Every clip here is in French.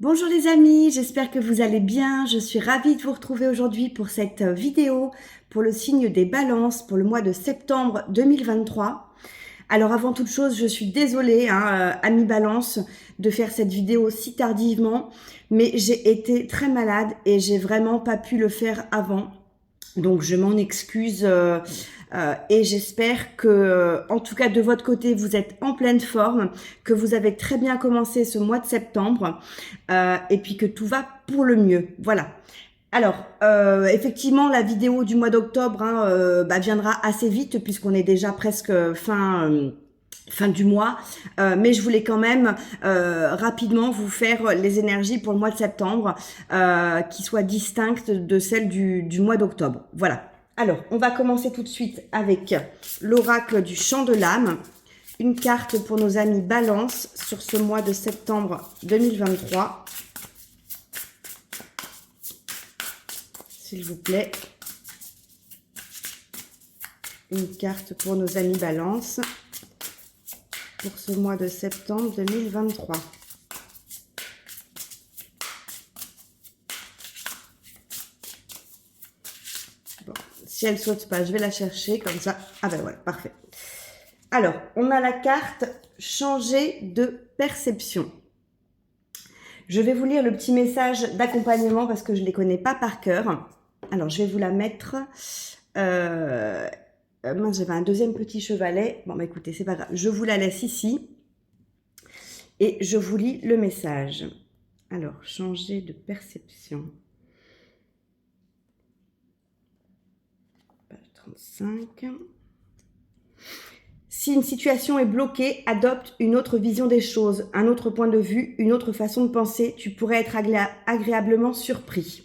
Bonjour les amis, j'espère que vous allez bien. Je suis ravie de vous retrouver aujourd'hui pour cette vidéo pour le signe des balances pour le mois de septembre 2023. Alors avant toute chose, je suis désolée, amis balance, de faire cette vidéo si tardivement, mais j'ai été très malade et j'ai vraiment pas pu le faire avant. Donc je m'en excuse et j'espère que, en tout cas de votre côté, vous êtes en pleine forme, que vous avez très bien commencé ce mois de septembre et puis que tout va pour le mieux. Voilà. Alors, effectivement, la vidéo du mois d'octobre viendra assez vite puisqu'on est déjà presque fin du mois, mais je voulais quand même rapidement vous faire les énergies pour le mois de septembre qui soient distinctes de celles du mois d'octobre. Voilà. Alors, on va commencer tout de suite avec l'oracle du chant de l'âme, une carte pour nos amis Balance sur ce mois de septembre 2023. S'il vous plaît, une carte pour nos amis Balance pour ce mois de septembre 2023. Bon, si elle saute pas, je vais la chercher comme ça. Ah ben voilà, parfait. Alors, on a la carte changer de perception. Je vais vous lire le petit message d'accompagnement parce que je ne les connais pas par cœur. Alors, je vais vous la mettre. Mince, j'avais un deuxième petit chevalet. Bon, bah écoutez, c'est pas grave. Je vous la laisse ici. Et je vous lis le message. Alors, changer de perception. Page 35. Si une situation est bloquée, adopte une autre vision des choses, un autre point de vue, une autre façon de penser. Tu pourrais être agréablement surpris.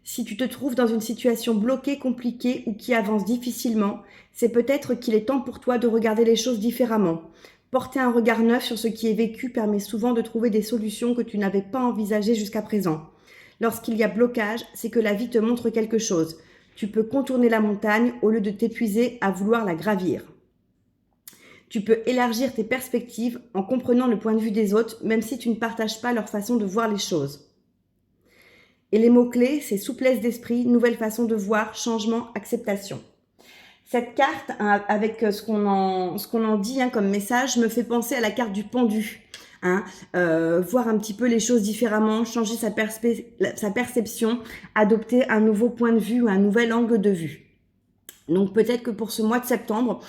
Si tu te trouves dans une situation bloquée, compliquée ou qui avance difficilement, c'est peut-être qu'il est temps pour toi de regarder les choses différemment. Porter un regard neuf sur ce qui est vécu permet souvent de trouver des solutions que tu n'avais pas envisagées jusqu'à présent. Lorsqu'il y a blocage, c'est que la vie te montre quelque chose. Tu peux contourner la montagne au lieu de t'épuiser à vouloir la gravir. Tu peux élargir tes perspectives en comprenant le point de vue des autres, même si tu ne partages pas leur façon de voir les choses. Et les mots-clés, c'est souplesse d'esprit, nouvelle façon de voir, changement, acceptation. Cette carte, avec ce qu'on en dit comme message, me fait penser à la carte du pendu. Voir un petit peu les choses différemment, changer sa perception, adopter un nouveau point de vue ou un nouvel angle de vue. Donc peut-être que pour ce mois de septembre,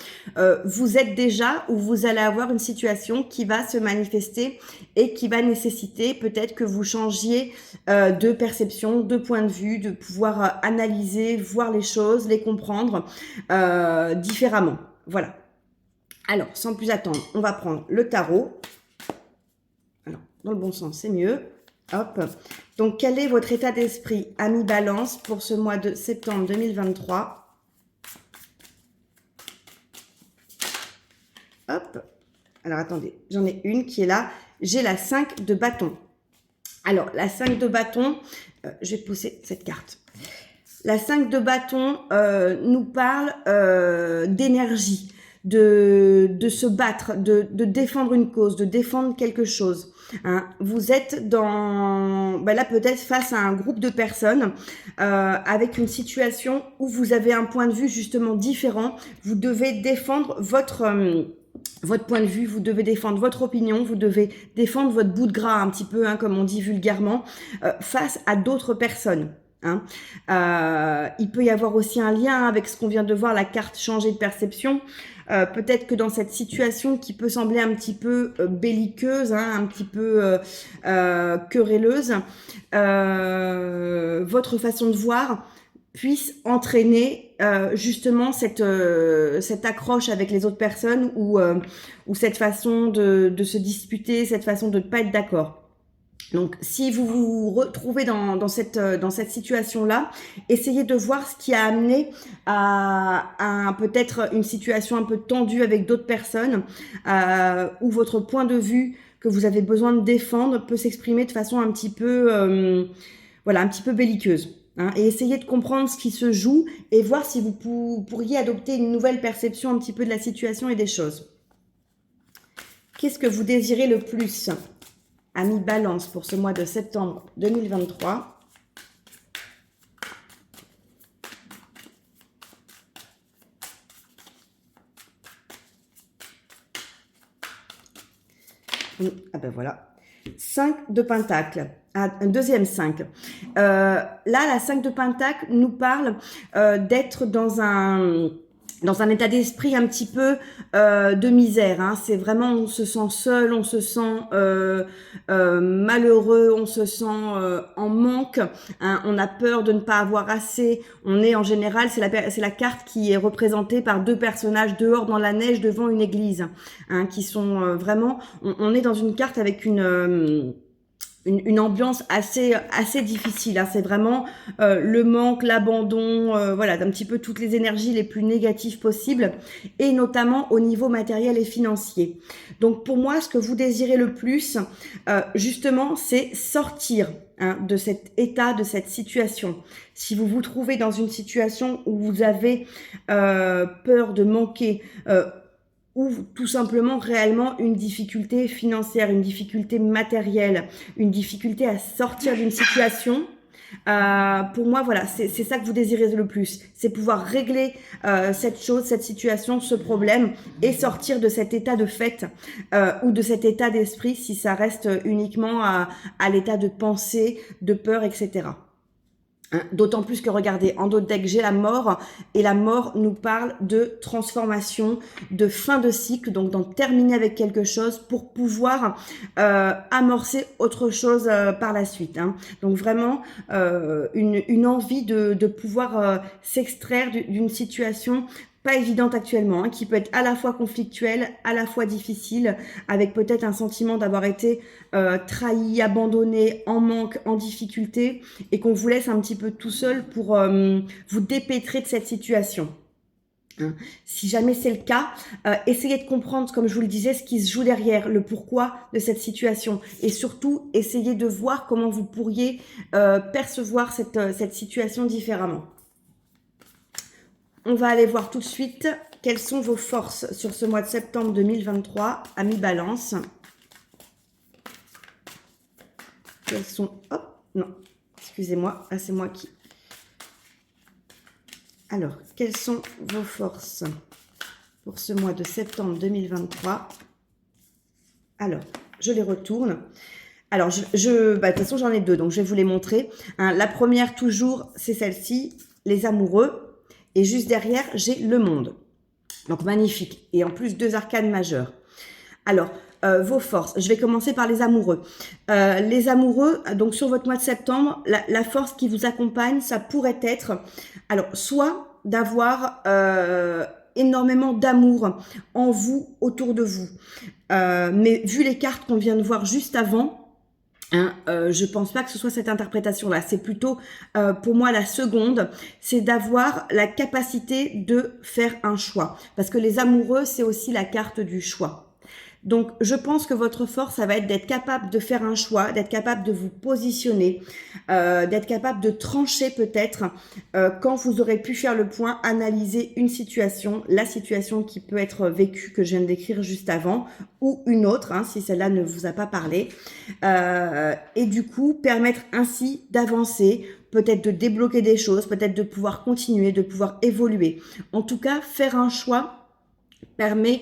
vous êtes déjà ou vous allez avoir une situation qui va se manifester et qui va nécessiter peut-être que vous changiez de perception, de point de vue, de pouvoir analyser, voir les choses, les comprendre différemment. Voilà. Alors, sans plus attendre, on va prendre le tarot. Alors, dans le bon sens, c'est mieux. Hop. Donc, quel est votre état d'esprit, ami Balance, pour ce mois de septembre 2023 ? Hop. Alors, attendez, j'en ai une qui est là. J'ai la 5 de bâton. Alors, la 5 de bâton, je vais pousser cette carte. La 5 de bâton nous parle d'énergie, de se battre, de défendre une cause, de défendre quelque chose. Vous êtes là peut-être face à un groupe de personnes avec une situation où vous avez un point de vue justement différent. Vous devez défendre votre point de vue, vous devez défendre votre opinion, vous devez défendre votre bout de gras un petit peu, comme on dit vulgairement, face à d'autres personnes. Il peut y avoir aussi un lien avec ce qu'on vient de voir, la carte changer de perception. Peut-être que dans cette situation qui peut sembler un petit peu belliqueuse, un petit peu querelleuse, votre façon de voir puisse entraîner justement cette accroche avec les autres personnes ou cette façon de se disputer, cette façon de ne pas être d'accord. Donc, si vous vous retrouvez dans cette situation-là, essayez de voir ce qui a amené à peut-être une situation un peu tendue avec d'autres personnes, où votre point de vue que vous avez besoin de défendre peut s'exprimer de façon un petit peu, un petit peu belliqueuse. Et essayez de comprendre ce qui se joue et voir si vous pourriez adopter une nouvelle perception un petit peu de la situation et des choses. Qu'est-ce que vous désirez le plus ? amis Balance, pour ce mois de septembre 2023. Ah ben voilà. 5 de Pentacle. Un deuxième 5. Là, la 5 de Pentacle nous parle d'être dans un état d'esprit un petit peu de misère. Hein. C'est vraiment, on se sent seul, on se sent malheureux, on se sent en manque. Hein. On a peur de ne pas avoir assez. On est en général, c'est la carte qui est représentée par deux personnages dehors dans la neige devant une église. Hein, qui sont vraiment... On est dans une carte avec une ambiance assez difficile. Hein. C'est vraiment le manque, l'abandon, voilà, d'un petit peu toutes les énergies les plus négatives possibles, et notamment au niveau matériel et financier. Donc pour moi, ce que vous désirez le plus, justement, c'est sortir de cet état, de cette situation. Si vous vous trouvez dans une situation où vous avez peur de manquer, ou tout simplement réellement une difficulté financière, une difficulté matérielle, une difficulté à sortir d'une situation, pour moi, voilà, c'est ça que vous désirez le plus. C'est pouvoir régler cette chose, cette situation, ce problème, et sortir de cet état de fait ou de cet état d'esprit si ça reste uniquement à l'état de pensée, de peur, etc. D'autant plus que, regardez, en d'autres decks, j'ai la mort, et la mort nous parle de transformation, de fin de cycle, donc d'en terminer avec quelque chose pour pouvoir amorcer autre chose par la suite. Hein. Donc vraiment, une envie de pouvoir s'extraire d'une situation pas évidente actuellement, hein, qui peut être à la fois conflictuelle, à la fois difficile, avec peut-être un sentiment d'avoir été trahi, abandonné, en manque, en difficulté, et qu'on vous laisse un petit peu tout seul pour vous dépêtrer de cette situation. Hein. Si jamais c'est le cas, essayez de comprendre, comme je vous le disais, ce qui se joue derrière, le pourquoi de cette situation, et surtout essayez de voir comment vous pourriez percevoir cette situation différemment. On va aller voir tout de suite quelles sont vos forces sur ce mois de septembre 2023, amis Balance. Quelles sont... Hop, non, excusez-moi, là c'est moi qui... Alors, quelles sont vos forces pour ce mois de septembre 2023? Alors, je les retourne. Alors, de toute façon, j'en ai deux, donc je vais vous les montrer. Hein, la première, toujours, c'est celle-ci, les amoureux. Et juste derrière, j'ai le monde. Donc, magnifique. Et en plus, deux arcanes majeures. Alors, vos forces. Je vais commencer par les amoureux. Les amoureux, donc sur votre mois de septembre, la force qui vous accompagne, ça pourrait être, alors, soit d'avoir énormément d'amour en vous, autour de vous. Mais vu les cartes qu'on vient de voir juste avant, hein, je pense pas que ce soit cette interprétation-là. C'est plutôt, pour moi, la seconde, c'est d'avoir la capacité de faire un choix. Parce que les amoureux, c'est aussi la carte du choix. Donc, je pense que votre force, ça va être d'être capable de faire un choix, d'être capable de vous positionner, d'être capable de trancher peut-être quand vous aurez pu faire le point, analyser une situation, la situation qui peut être vécue, que je viens de décrire juste avant, ou une autre, hein, si celle-là ne vous a pas parlé, et du coup, permettre ainsi d'avancer, peut-être de débloquer des choses, peut-être de pouvoir continuer, de pouvoir évoluer. En tout cas, faire un choix permet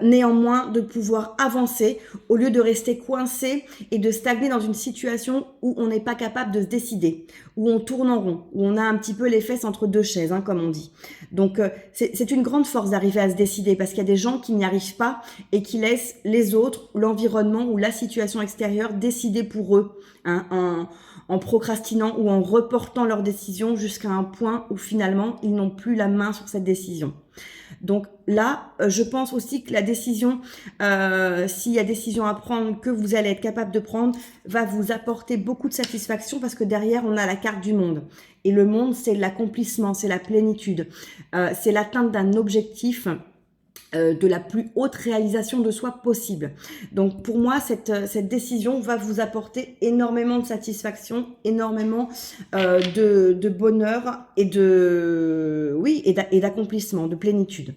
néanmoins de pouvoir avancer au lieu de rester coincé et de stagner dans une situation où on n'est pas capable de se décider, où on tourne en rond, où on a un petit peu les fesses entre deux chaises, hein, comme on dit. Donc c'est une grande force d'arriver à se décider, parce qu'il y a des gens qui n'y arrivent pas et qui laissent les autres, l'environnement ou la situation extérieure décider pour eux, hein, en procrastinant ou en reportant leur décision jusqu'à un point où finalement ils n'ont plus la main sur cette décision. Donc là, je pense aussi que la décision, s'il y a décision à prendre, que vous allez être capable de prendre, va vous apporter beaucoup de satisfaction, parce que derrière, on a la carte du monde. Et le monde, c'est l'accomplissement, c'est la plénitude, c'est l'atteinte d'un objectif, de la plus haute réalisation de soi possible. Donc pour moi, cette décision va vous apporter énormément de satisfaction, énormément de bonheur et et d'accomplissement, de plénitude.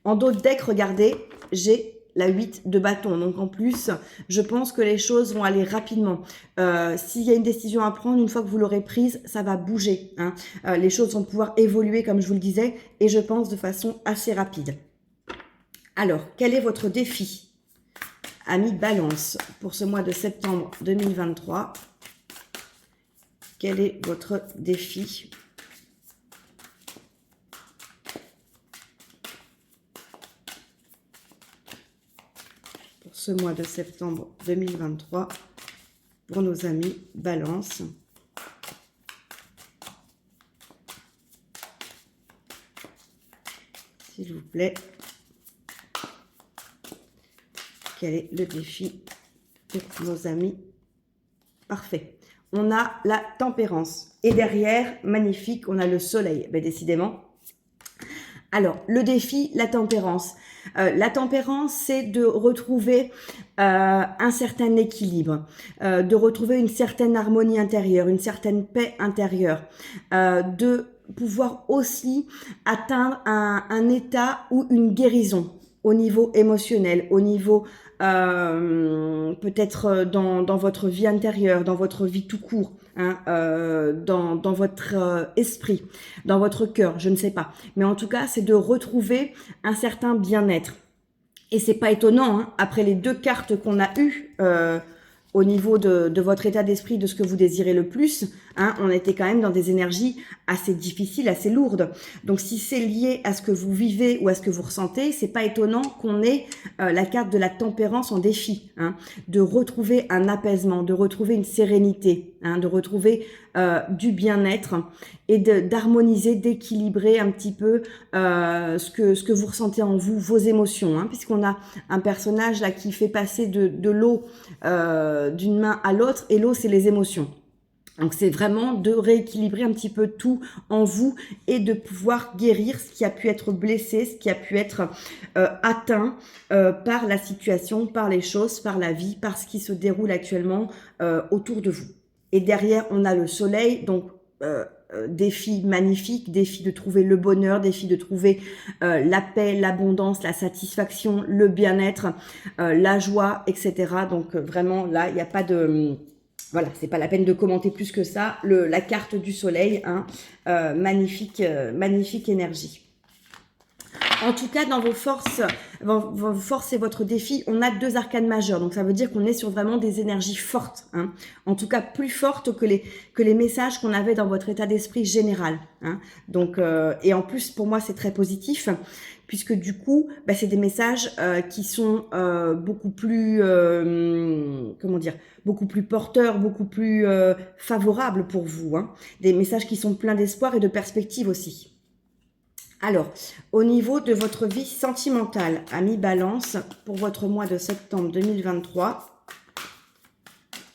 En d'autres decks, regardez, j'ai la 8 de bâton. Donc en plus, je pense que les choses vont aller rapidement. S'il y a une décision à prendre, une fois que vous l'aurez prise, ça va bouger. Hein. Les choses vont pouvoir évoluer, comme je vous le disais, et je pense de façon assez rapide. Alors, quel est votre défi, amis Balance, pour ce mois de septembre 2023? Quel est votre défi ? Pour ce mois de septembre 2023, pour nos amis Balance. S'il vous plaît. Quel est le défi pour nos amis? Parfait. On a la tempérance. Et derrière, magnifique, on a le soleil. Ben, décidément. Alors, le défi, la tempérance. La tempérance, c'est de retrouver un certain équilibre, de retrouver une certaine harmonie intérieure, une certaine paix intérieure, de pouvoir aussi atteindre un état ou une guérison au niveau émotionnel, au niveau peut-être dans votre vie intérieure, dans votre vie tout court, hein, dans votre esprit, dans votre cœur, je ne sais pas. Mais en tout cas, c'est de retrouver un certain bien-être. Et c'est pas étonnant, hein, après les 2 cartes qu'on a eues au niveau de votre état d'esprit, de ce que vous désirez le plus, hein, on était quand même dans des énergies assez difficiles, assez lourdes. Donc si c'est lié à ce que vous vivez ou à ce que vous ressentez, c'est pas étonnant qu'on ait la carte de la tempérance en défi, hein, de retrouver un apaisement, de retrouver une sérénité, hein, de retrouver du bien-être et d'harmoniser, d'équilibrer un petit peu ce que vous ressentez en vous, vos émotions, hein, puisqu'on a un personnage là qui fait passer de l'eau d'une main à l'autre, et l'eau c'est les émotions. Donc c'est vraiment de rééquilibrer un petit peu tout en vous et de pouvoir guérir ce qui a pu être blessé, ce qui a pu être atteint par la situation, par les choses, par la vie, par ce qui se déroule actuellement autour de vous. Et derrière, on a le soleil, donc défi magnifique, défi de trouver le bonheur, défi de trouver la paix, l'abondance, la satisfaction, le bien-être, la joie, etc. Donc vraiment là, il n'y a pas de... Voilà, c'est pas la peine de commenter plus que ça. La carte du soleil, hein, magnifique énergie. En tout cas, dans vos forces et votre défi, on a 2 arcanes majeures. Donc, ça veut dire qu'on est sur vraiment des énergies fortes. Hein. En tout cas, plus fortes que les messages qu'on avait dans votre état d'esprit général. Hein. Donc, et en plus, pour moi, c'est très positif. Puisque du coup, bah, c'est des messages qui sont beaucoup plus, comment dire, beaucoup plus porteurs, beaucoup plus favorables pour vous. Hein. Des messages qui sont pleins d'espoir et de perspective aussi. Alors, au niveau de votre vie sentimentale, amis Balance, pour votre mois de septembre 2023,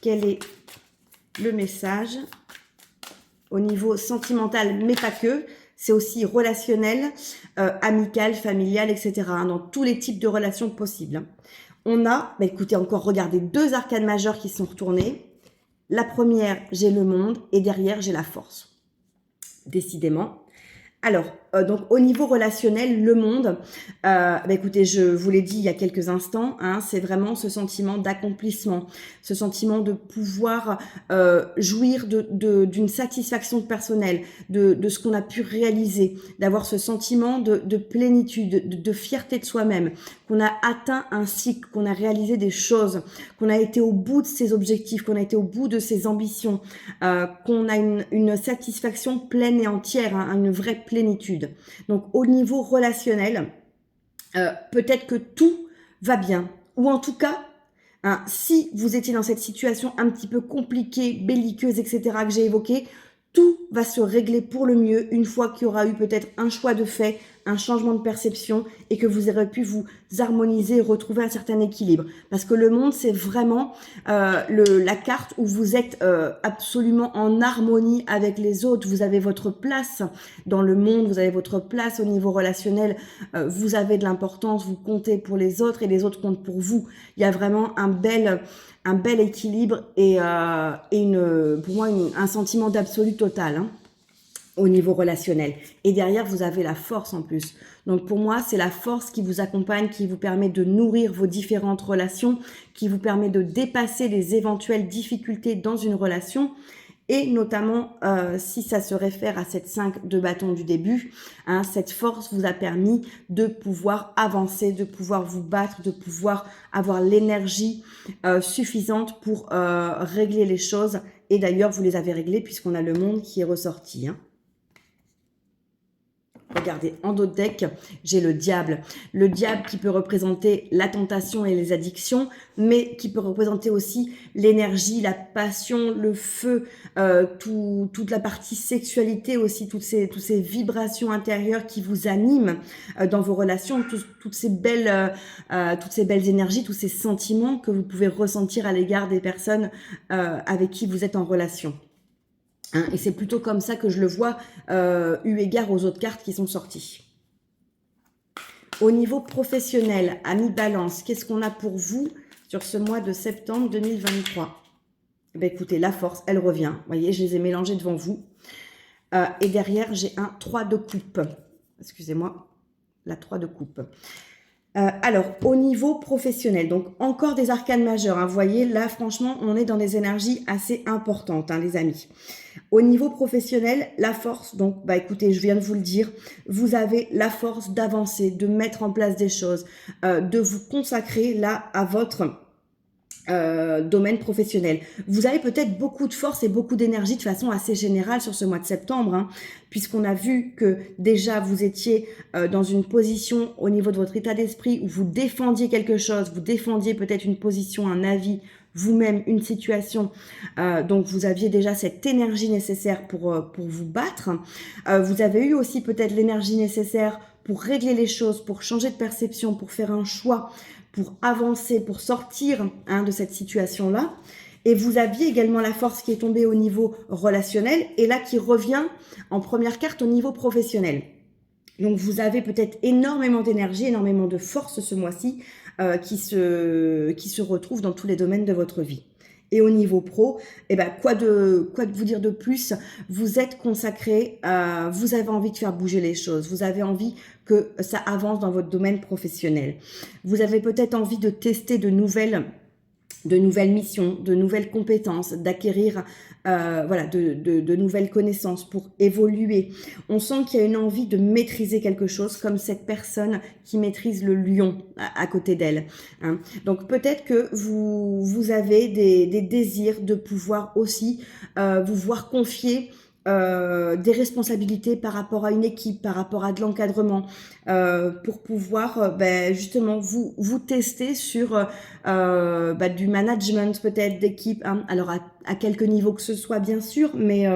quel est le message au niveau sentimental, mais pas que, c'est aussi relationnel, amical, familial, etc. Hein, dans tous les types de relations possibles. On a, bah écoutez, encore regardez 2 arcanes majeures qui sont retournées. La première, j'ai le monde, et derrière, j'ai la force. Décidément. Alors, donc au niveau relationnel, le monde, bah écoutez, je vous l'ai dit il y a quelques instants, hein, c'est vraiment ce sentiment d'accomplissement, ce sentiment de pouvoir jouir d'une satisfaction personnelle, de ce qu'on a pu réaliser, d'avoir ce sentiment de plénitude, de fierté de soi-même, qu'on a atteint un cycle, qu'on a réalisé des choses, qu'on a été au bout de ses objectifs, qu'on a été au bout de ses ambitions, qu'on a une satisfaction pleine et entière, hein, une vraie plénitude. Donc au niveau relationnel, peut-être que tout va bien, ou en tout cas, hein, si vous étiez dans cette situation un petit peu compliquée, belliqueuse, etc., que j'ai évoquée, tout va se régler pour le mieux une fois qu'il y aura eu peut-être un choix de fait, un changement de perception et que vous aurez pu vous harmoniser et retrouver un certain équilibre. Parce que le monde, c'est vraiment la carte où vous êtes absolument en harmonie avec les autres. Vous avez votre place dans le monde, vous avez votre place au niveau relationnel, vous avez de l'importance, vous comptez pour les autres et les autres comptent pour vous. Il y a vraiment un bel équilibre et pour moi un sentiment d'absolu total. Hein. au niveau relationnel. Et derrière, vous avez la force en plus. Donc pour moi, c'est la force qui vous accompagne, qui vous permet de nourrir vos différentes relations, qui vous permet de dépasser les éventuelles difficultés dans une relation. Et notamment, si ça se réfère à cette 5 de bâton du début, hein, cette force vous a permis de pouvoir avancer, de pouvoir vous battre, de pouvoir avoir l'énergie suffisante pour régler les choses. Et d'ailleurs, vous les avez réglées puisqu'on a le monde qui est ressorti, hein. Regardez, en dos de deck, j'ai le diable. Le diable qui peut représenter la tentation et les addictions, mais qui peut représenter aussi l'énergie, la passion, le feu, toute la partie sexualité aussi, toutes ces vibrations intérieures qui vous animent dans vos relations, toutes ces belles énergies, tous ces sentiments que vous pouvez ressentir à l'égard des personnes avec qui vous êtes en relation. Hein, et c'est plutôt comme ça que je le vois, eu égard aux autres cartes qui sont sorties. Au niveau professionnel, amis Balance, qu'est-ce qu'on a pour vous sur ce mois de septembre 2023 ? Ben écoutez, la force, elle revient. Vous voyez, je les ai mélangés devant vous. Et derrière, j'ai un 3 de coupe. Excusez-moi, la 3 de coupe. Alors, au niveau professionnel, donc encore des arcanes majeures. Hein, vous voyez, là, franchement, on est dans des énergies assez importantes, hein, les amis. Au niveau professionnel, la force, donc, bah écoutez, je viens de vous le dire, vous avez la force d'avancer, de mettre en place des choses, de vous consacrer là à votre domaine professionnel. Vous avez peut-être beaucoup de force et beaucoup d'énergie de façon assez générale sur ce mois de septembre, hein, puisqu'on a vu que déjà vous étiez dans une position au niveau de votre état d'esprit où vous défendiez quelque chose, vous défendiez peut-être une position, un avis, vous-même, une situation, donc vous aviez déjà cette énergie nécessaire pour vous battre. Vous avez eu aussi peut-être l'énergie nécessaire pour régler les choses, pour changer de perception, pour faire un choix, pour avancer, pour sortir de cette situation-là. Et vous aviez également la force qui est tombée au niveau relationnel et là qui revient en première carte au niveau professionnel. Donc vous avez peut-être énormément d'énergie, énormément de force ce mois-ci qui se retrouve dans tous les domaines de votre vie. Et au niveau pro, eh ben, quoi de vous dire de plus? Vous êtes consacré, vous avez envie de faire bouger les choses, vous avez envie que ça avance dans votre domaine professionnel. Vous avez peut-être envie de tester de nouvelles missions, de nouvelles compétences, d'acquérir de nouvelles connaissances pour évoluer. On sent qu'il y a une envie de maîtriser quelque chose comme cette personne qui maîtrise le lion à côté d'elle. Hein. Donc peut-être que vous avez des désirs de pouvoir aussi vous voir confier des responsabilités par rapport à une équipe, par rapport à de l'encadrement, pour pouvoir justement vous tester sur du management peut-être d'équipe, hein. Alors à quelques niveaux que ce soit bien sûr, mais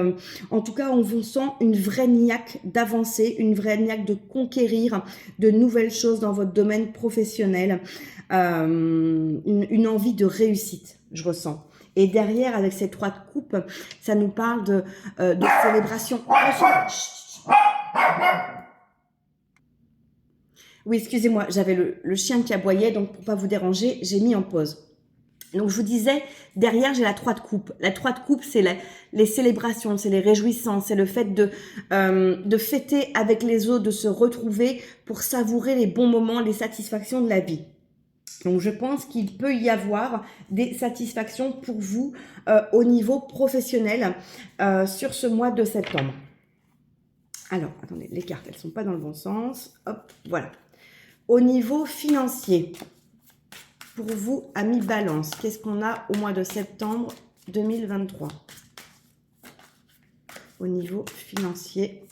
en tout cas on vous sent une vraie niaque d'avancer, une vraie niaque de conquérir de nouvelles choses dans votre domaine professionnel, une envie de réussite, je ressens. Et derrière, avec ces 3 de coupe, ça nous parle de célébration. Oui, excusez-moi, j'avais le chien qui aboyait, donc pour pas vous déranger, j'ai mis en pause. Donc je vous disais, derrière j'ai la 3 de coupe. La 3 de coupe, c'est les célébrations, c'est les réjouissances, c'est le fait de fêter avec les autres, de se retrouver pour savourer les bons moments, les satisfactions de la vie. Donc je pense qu'il peut y avoir des satisfactions pour vous au niveau professionnel sur ce mois de septembre. Alors, attendez, les cartes, elles ne sont pas dans le bon sens. Hop, voilà. Au niveau financier, pour vous, amis Balance, qu'est-ce qu'on a au mois de septembre 2023 ? Au niveau financier.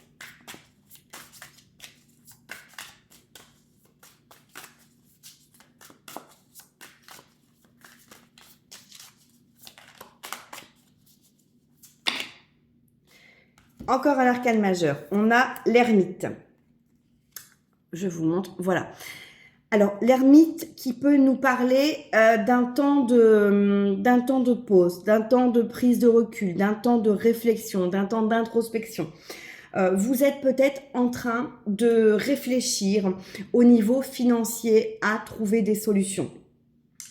Encore un arcane majeur. On a l'ermite. Je vous montre. Voilà. Alors, l'ermite qui peut nous parler d'un temps de pause, d'un temps de prise de recul, d'un temps de réflexion, d'un temps d'introspection. Vous êtes peut-être en train de réfléchir au niveau financier à trouver des solutions.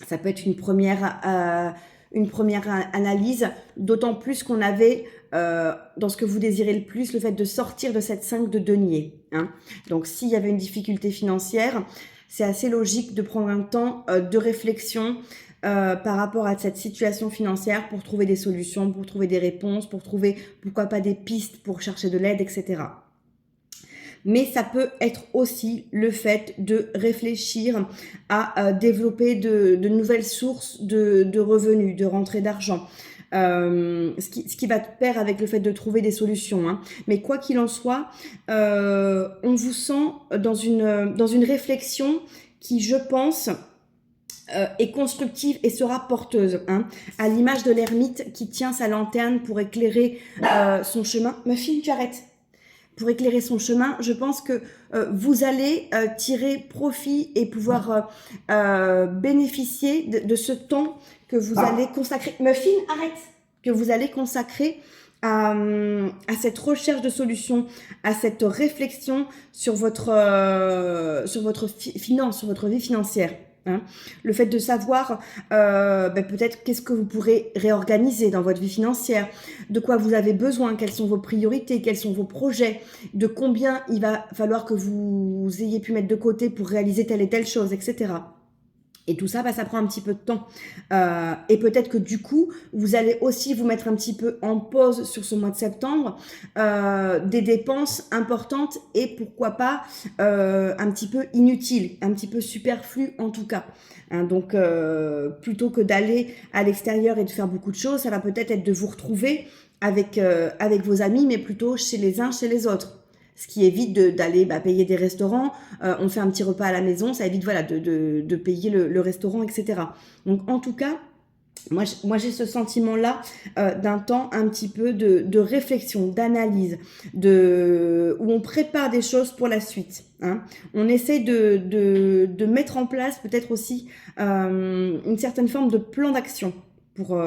Ça peut être une première une première analyse, d'autant plus qu'on avait dans ce que vous désirez le plus, le fait de sortir de cette 5 de denier. Hein. Donc s'il y avait une difficulté financière, c'est assez logique de prendre un temps de réflexion par rapport à cette situation financière pour trouver des solutions, pour trouver des réponses, pour trouver pourquoi pas des pistes pour chercher de l'aide, etc. Mais ça peut être aussi le fait de réfléchir à développer de nouvelles sources de revenus, de rentrée d'argent. Ce qui va de pair avec le fait de trouver des solutions. Hein. Mais quoi qu'il en soit, on vous sent dans une réflexion qui, je pense, est constructive et sera porteuse. Hein. À l'image de l'ermite qui tient sa lanterne pour éclairer son chemin. Ma fille, tu arrêtes. Pour éclairer son chemin, je pense que vous allez tirer profit et pouvoir bénéficier de ce temps que vous allez consacrer. Muffin, arrête. Que vous allez consacrer à cette recherche de solutions, à cette réflexion sur votre finance, sur votre vie financière. Hein. Le fait de savoir peut-être qu'est-ce que vous pourrez réorganiser dans votre vie financière, de quoi vous avez besoin, quelles sont vos priorités, quels sont vos projets, de combien il va falloir que vous ayez pu mettre de côté pour réaliser telle et telle chose, etc. Et tout ça, ça prend un petit peu de temps. Et peut-être que du coup, vous allez aussi vous mettre un petit peu en pause sur ce mois de septembre, des dépenses importantes et pourquoi pas un petit peu inutiles, un petit peu superflues en tout cas. Hein, donc, plutôt que d'aller à l'extérieur et de faire beaucoup de choses, ça va peut-être être de vous retrouver avec vos amis, mais plutôt chez les uns, chez les autres. Ce qui évite d'aller payer des restaurants, on fait un petit repas à la maison, ça évite voilà, de payer le restaurant, etc. Donc en tout cas, moi j'ai ce sentiment-là d'un temps un petit peu de réflexion, d'analyse, où on prépare des choses pour la suite. Hein. On essaie de mettre en place peut-être aussi une certaine forme de plan d'action pour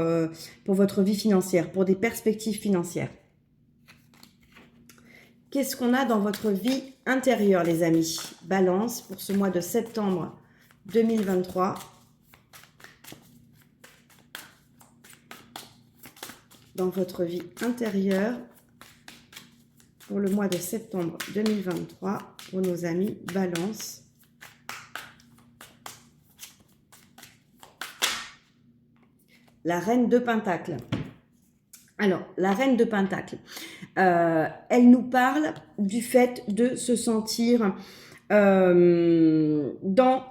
votre vie financière, pour des perspectives financières. Qu'est-ce qu'on a dans votre vie intérieure, les amis? Balance pour ce mois de septembre 2023. Dans votre vie intérieure pour le mois de septembre 2023 pour nos amis Balance. La reine de Pentacles. Alors, la reine de Pentacles, elle nous parle du fait de se sentir dans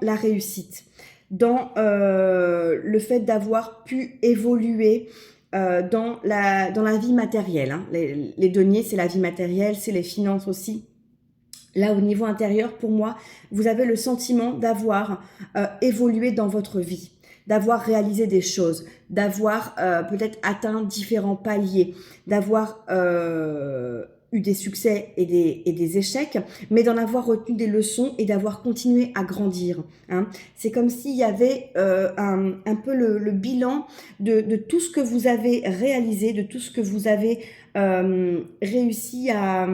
la réussite, dans le fait d'avoir pu évoluer dans la vie matérielle. Hein. Les deniers, c'est la vie matérielle, c'est les finances aussi. Là, au niveau intérieur, pour moi, vous avez le sentiment d'avoir évolué dans votre vie, d'avoir réalisé des choses, d'avoir peut-être atteint différents paliers, d'avoir eu des succès et des échecs, mais d'en avoir retenu des leçons et d'avoir continué à grandir. Hein. C'est comme s'il y avait un peu le bilan de tout ce que vous avez réalisé, de tout ce que vous avez réussi à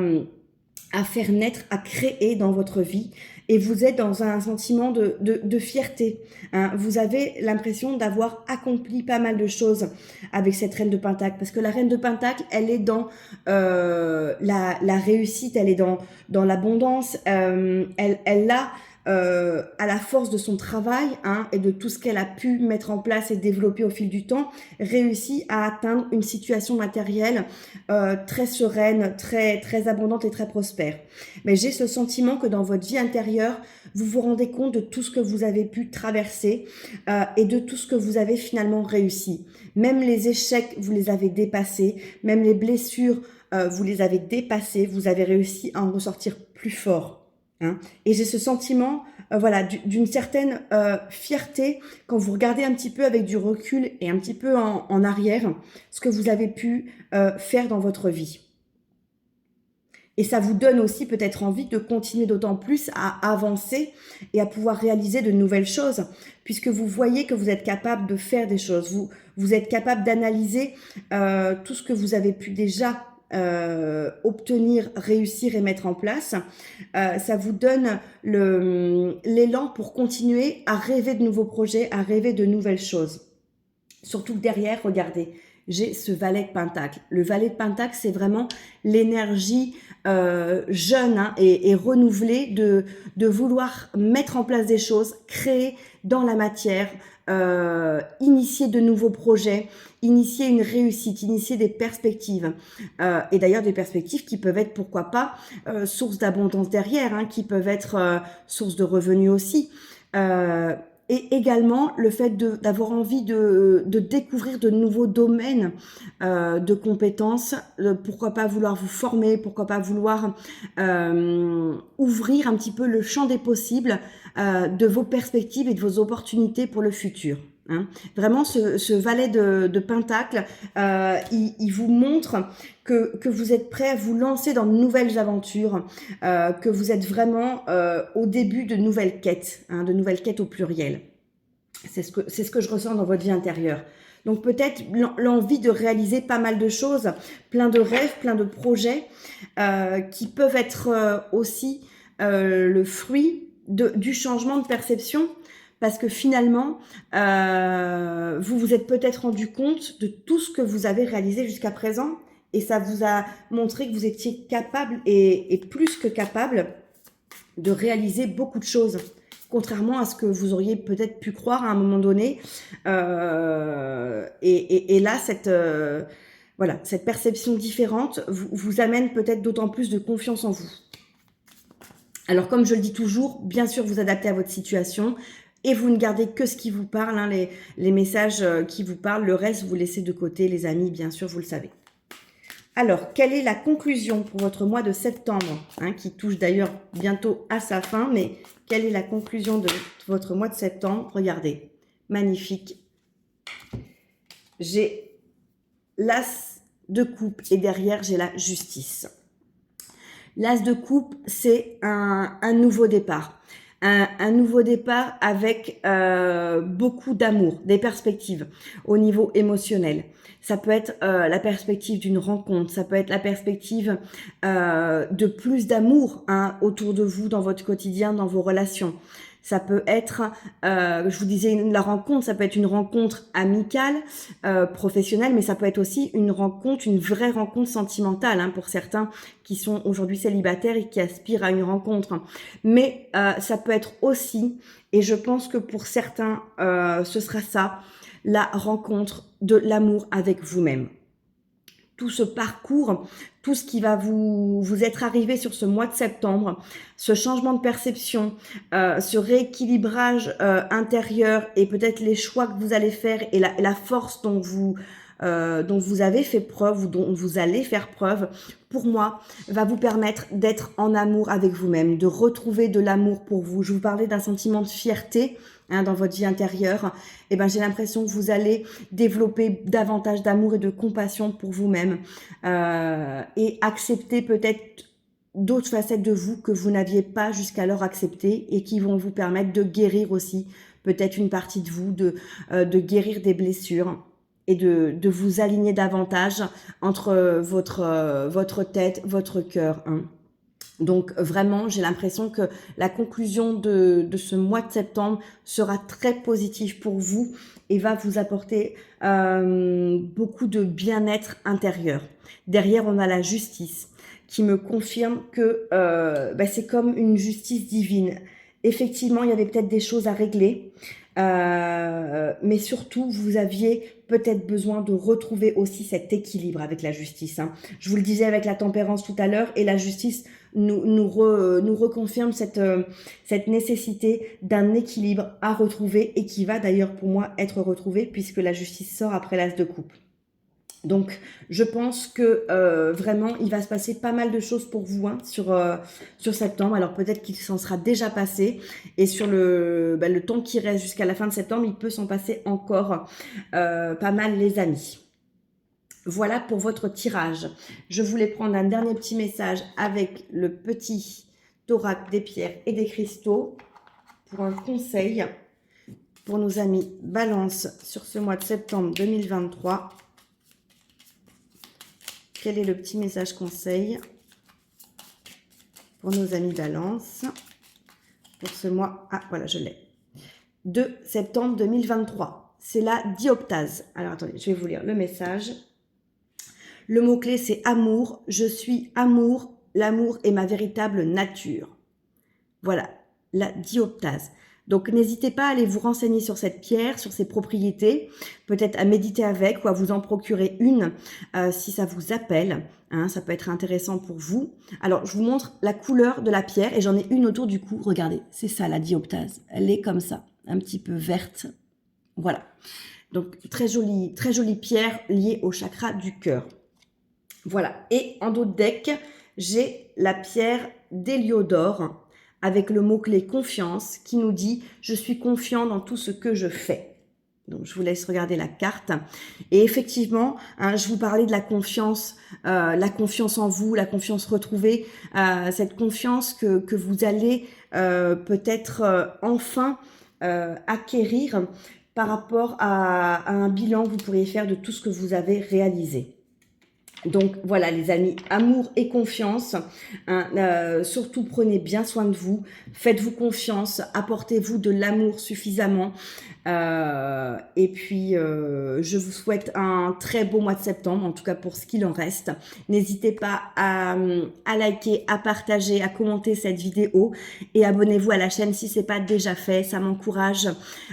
faire naître, à créer dans votre vie. Et vous êtes dans un sentiment de fierté. Hein. Vous avez l'impression d'avoir accompli pas mal de choses avec cette reine de Pentacle. Parce que la reine de Pentacle, elle est dans la réussite, elle est dans l'abondance. Elle a, à la force de son travail et de tout ce qu'elle a pu mettre en place et développer au fil du temps, réussi à atteindre une situation matérielle très sereine, très, très abondante et très prospère. Mais j'ai ce sentiment que dans votre vie intérieure, vous vous rendez compte de tout ce que vous avez pu traverser et de tout ce que vous avez finalement réussi. Même les échecs, vous les avez dépassés. Même les blessures, vous les avez dépassées. Vous avez réussi à en ressortir plus fort. Hein. Et j'ai ce sentiment d'une certaine fierté quand vous regardez un petit peu avec du recul et un petit peu en arrière ce que vous avez pu faire dans votre vie. Et ça vous donne aussi peut-être envie de continuer d'autant plus à avancer et à pouvoir réaliser de nouvelles choses, puisque vous voyez que vous êtes capable de faire des choses, vous êtes capable d'analyser tout ce que vous avez pu déjà obtenir, réussir et mettre en place. Ça vous donne l'élan pour continuer à rêver de nouveaux projets, à rêver de nouvelles choses. Surtout que derrière, regardez, j'ai ce valet de pentacle. Le valet de pentacle, c'est vraiment l'énergie jeune, hein, et renouvelée de vouloir mettre en place des choses, créer dans la matière, initier de nouveaux projets, initier une réussite, initier des perspectives. Et d'ailleurs des perspectives qui peuvent être, pourquoi pas, source d'abondance derrière, hein, qui peuvent être source de revenus aussi. Et également le fait d'avoir envie de découvrir de nouveaux domaines de compétences, pourquoi pas vouloir vous former, pourquoi pas vouloir ouvrir un petit peu le champ des possibles de vos perspectives et de vos opportunités pour le futur. Hein. Vraiment, ce valet de pentacle, il vous montre que vous êtes prêt à vous lancer dans de nouvelles aventures, que vous êtes vraiment au début de nouvelles quêtes, hein, de nouvelles quêtes au pluriel. C'est ce que je ressens dans votre vie intérieure. Donc peut-être l'envie de réaliser pas mal de choses, plein de rêves, plein de projets qui peuvent être aussi le fruit du changement de perception. Parce que finalement, vous vous êtes peut-être rendu compte de tout ce que vous avez réalisé jusqu'à présent et ça vous a montré que vous étiez capable et plus que capable de réaliser beaucoup de choses, contrairement à ce que vous auriez peut-être pu croire à un moment donné. Et là, voilà, cette perception différente vous amène peut-être d'autant plus de confiance en vous. Alors, comme je le dis toujours, bien sûr, vous adaptez à votre situation. Et vous ne gardez que ce qui vous parle, hein, les messages qui vous parlent. Le reste, vous laissez de côté, les amis, bien sûr, vous le savez. Alors, quelle est la conclusion pour votre mois de septembre, hein, qui touche d'ailleurs bientôt à sa fin, mais quelle est la conclusion de votre mois de septembre? Regardez, magnifique. J'ai l'as de coupe et derrière, j'ai la justice. L'as de coupe, c'est un nouveau départ. Un nouveau départ avec beaucoup d'amour, des perspectives au niveau émotionnel. Ça peut être la perspective d'une rencontre, ça peut être la perspective de plus d'amour, hein, autour de vous, dans votre quotidien, dans vos relations. Ça peut être, je vous disais, la rencontre, ça peut être une rencontre amicale, professionnelle, mais ça peut être aussi une rencontre, une vraie rencontre sentimentale, hein, pour certains qui sont aujourd'hui célibataires et qui aspirent à une rencontre. Mais ça peut être aussi, et je pense que pour certains, ce sera ça, la rencontre de l'amour avec vous-même. Tout ce parcours, tout ce qui va vous être arrivé sur ce mois de septembre, ce changement de perception, ce rééquilibrage intérieur et peut-être les choix que vous allez faire et la force dont vous avez fait preuve ou dont vous allez faire preuve, pour moi, va vous permettre d'être en amour avec vous-même, de retrouver de l'amour pour vous. Je vous parlais d'un sentiment de fierté, hein, dans votre vie intérieure. Et ben, j'ai l'impression que vous allez développer davantage d'amour et de compassion pour vous-même et accepter peut-être d'autres facettes de vous que vous n'aviez pas jusqu'alors acceptées et qui vont vous permettre de guérir aussi peut-être une partie de vous, de guérir des blessures et de vous aligner davantage entre votre tête, votre cœur, hein. Donc vraiment, j'ai l'impression que la conclusion de ce mois de septembre sera très positive pour vous et va vous apporter beaucoup de bien-être intérieur. Derrière, on a la justice qui me confirme que c'est comme une justice divine. Effectivement, il y avait peut-être des choses à régler, mais surtout, vous aviez peut-être besoin de retrouver aussi cet équilibre avec la justice, hein. Je vous le disais avec la tempérance tout à l'heure, et la justice nous reconfirme cette nécessité d'un équilibre à retrouver et qui va d'ailleurs pour moi être retrouvé puisque la justice sort après l'as de coupe. Donc, je pense que vraiment, il va se passer pas mal de choses pour vous, hein, sur septembre. Alors peut-être qu'il s'en sera déjà passé. Et sur le temps qui reste jusqu'à la fin de septembre, il peut s'en passer encore pas mal, les amis. Voilà pour votre tirage. Je voulais prendre un dernier petit message avec le petit thorax des pierres et des cristaux pour un conseil pour nos amis Balance sur ce mois de septembre 2023. Quel est le petit message conseil pour nos amis Balance pour ce mois? Ah, voilà, je l'ai. De septembre 2023. c'est la dioptase. Alors attendez, je vais vous lire le message. Le mot-clé, c'est amour. Je suis amour. L'amour est ma véritable nature. Voilà, la dioptase. Donc n'hésitez pas à aller vous renseigner sur cette pierre, sur ses propriétés, peut-être à méditer avec ou à vous en procurer une si ça vous appelle. Hein, ça peut être intéressant pour vous. Alors je vous montre la couleur de la pierre et j'en ai une autour du cou. Regardez, c'est ça la dioptase. Elle est comme ça, un petit peu verte. Voilà. Donc très jolie pierre liée au chakra du cœur. Voilà. Et en dos de deck, j'ai la pierre d'Héliodore avec le mot-clé confiance qui nous dit « Je suis confiant dans tout ce que je fais ». Donc, je vous laisse regarder la carte. Et effectivement, hein, je vous parlais de la confiance en vous, la confiance retrouvée, cette confiance que vous allez peut-être enfin acquérir par rapport à un bilan que vous pourriez faire de tout ce que vous avez réalisé. Donc voilà les amis, amour et confiance, hein, surtout prenez bien soin de vous, faites-vous confiance, apportez-vous de l'amour suffisamment et puis je vous souhaite un très beau mois de septembre, en tout cas pour ce qu'il en reste. N'hésitez pas à liker, à partager, à commenter cette vidéo et abonnez-vous à la chaîne si ce n'est pas déjà fait, ça m'encourage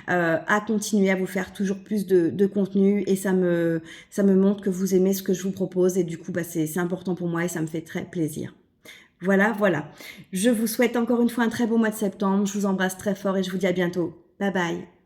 à continuer à vous faire toujours plus de contenu et ça me montre que vous aimez ce que je vous propose. Et du coup, bah, c'est important pour moi et ça me fait très plaisir. Voilà. Je vous souhaite encore une fois un très beau mois de septembre. Je vous embrasse très fort et je vous dis à bientôt. Bye bye.